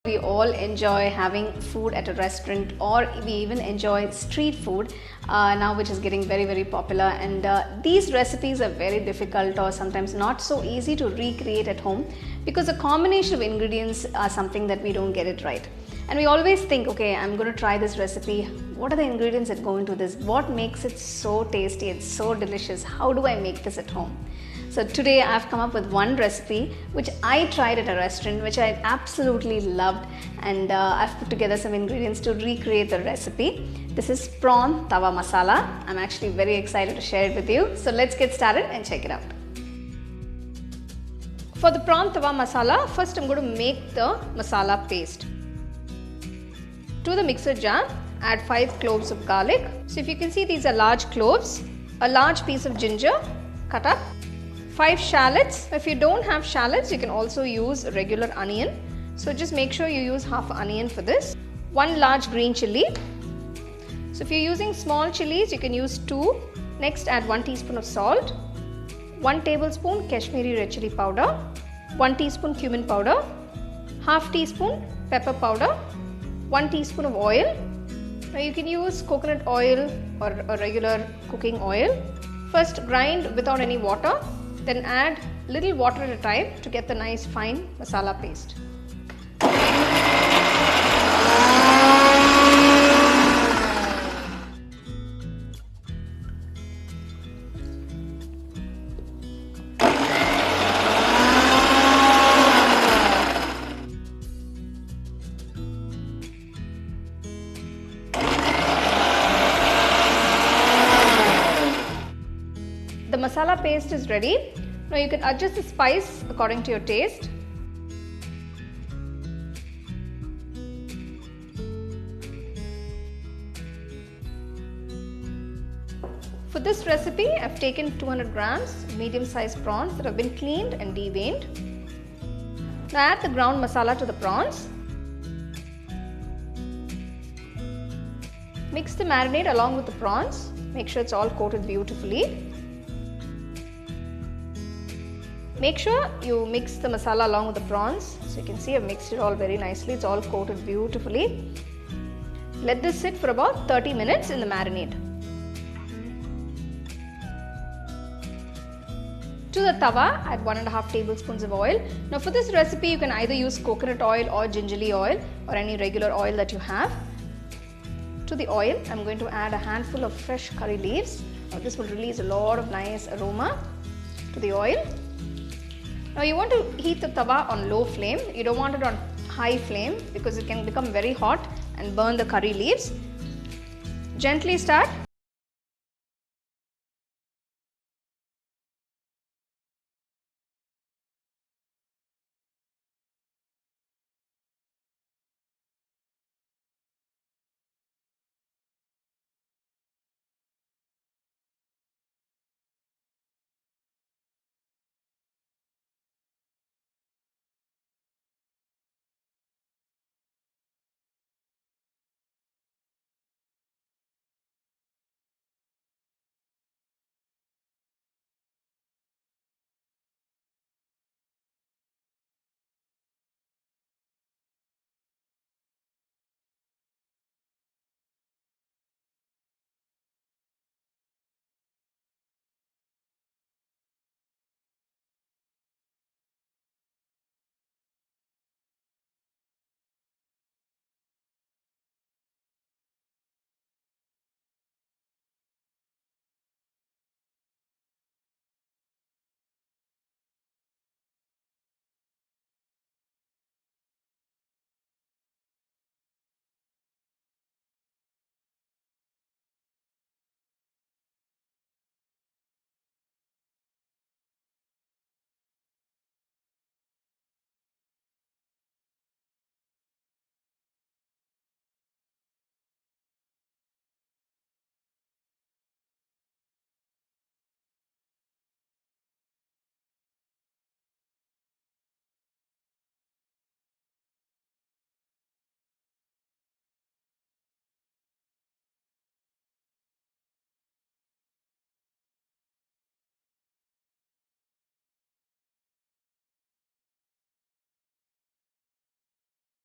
We all enjoy having food at a restaurant, or we even enjoy street food now, which is getting very popular, and these recipes are very difficult or sometimes not so easy to recreate at home because the combination of ingredients are something that we don't get it right. And we always think, okay, I'm going to try this recipe. What are the ingredients that go into this? What makes it so tasty and so delicious? How do I make this at home? So today I've come up with one recipe which I tried at a restaurant, which I absolutely loved, and I've put together some ingredients to recreate the recipe. This is prawn tawa masala. I'm actually very excited to share it with you. So let's get started and check it out. For the prawn tawa masala, first I'm going to make the masala paste. To the mixer jar, add 5 cloves of garlic. So if you can see, these are large cloves, a large piece of ginger cut up, 5 shallots. If you don't have shallots, you can also use regular onion. So just make sure you use half onion for this. 1 large green chilli. So if you're using small chilies, you can use 2. Next, add 1 teaspoon of salt, 1 tablespoon Kashmiri red chilli powder, 1 teaspoon cumin powder, half teaspoon pepper powder, 1 teaspoon of oil. Now you can use coconut oil or a regular cooking oil. First grind without any water, then add little water at a time to get the nice fine masala paste. The masala paste is ready. Now you can adjust the spice according to your taste. For this recipe, I've taken 200 grams medium-sized prawns that have been cleaned and deveined. Now add the ground masala to the prawns. Mix the marinade along with the prawns. Make sure it's all coated beautifully. Make sure you mix the masala along with the prawns. So you can see I've mixed it all very nicely. It's all coated beautifully. Let this sit for about 30 minutes in the marinade. To the tawa, add 1.5 tablespoons of oil. Now for this recipe, you can either use coconut oil or gingerly oil or any regular oil that you have. To the oil, I'm going to add a handful of fresh curry leaves. Now this will release a lot of nice aroma to the oil. Now you want to heat the tawa on low flame. You don't want it on high flame because it can become very hot and burn the curry leaves. Gently start